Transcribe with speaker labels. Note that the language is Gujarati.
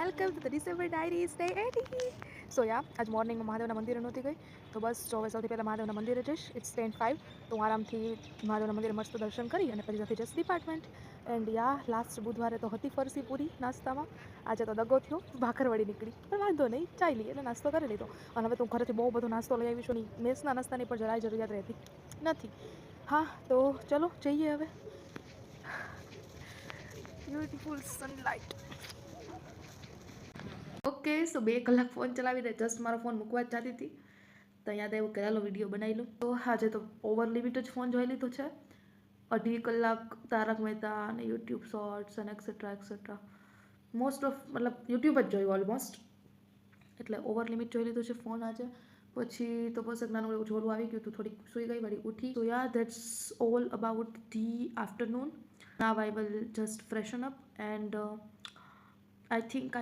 Speaker 1: Welcome to the December diaries day 80. સો આજ મોર્નિંગમાં મહાદેવના મંદિરે નહોતી ગઈ, તો બસ જો હવે સૌથી પહેલાં મહાદેવના મંદિરે જઈશ. ઇટ્સ 10:05, તો હું આરામથી મહાદેવના મંદિરે મસ્ત દર્શન કરી અને પછી ત્યાંથી જસ્ટ ડિપાર્ટમેન્ટ. એન્ડ લાસ્ટ બુધવારે તો હતી ફરસી પૂરી નાસ્તામાં. આજે તો દગો થયો, ભાખરવડી નીકળી, પણ વાંધો નહીં, ચાઈ લઈએ એટલે નાસ્તો કરી લીધો. અને હવે તું ઘરેથી બહુ બધો નાસ્તો લઈ આવીશું નહીં, મેસના નાસ્તાની પણ જરાય જરૂરિયાત રહેતી નથી. હા, તો ચલો જઈએ હવે. Beautiful sunlight. ઓકે, સો 2 કલાક ફોન ચલાવીને જસ્ટ મારો ફોન મૂકવા જ જતી હતી, તો યાદ આવ્યું કે ચાલો વિડીયો બનાવી લઉં. તો આજે તો ઓવર લિમિટ જ ફોન જોઈ લીધો છે. 2.5 કલાક તારક મહેતા અને યુટ્યુબ શોર્ટ્સ અને એક્સેટ્રા મોસ્ટ ઓફ મતલબ યુટ્યુબ જ જોયું ઓલમોસ્ટ, એટલે ઓવર લિમિટ જોઈ લીધો છે ફોન આજે. પછી તો બસ એક નાનું એવું જોડું આવી ગયું હતું, થોડીક સૂઈ ગઈ, વળી ઉઠી. તો that's all about the afternoon. Now I will just freshen up and I think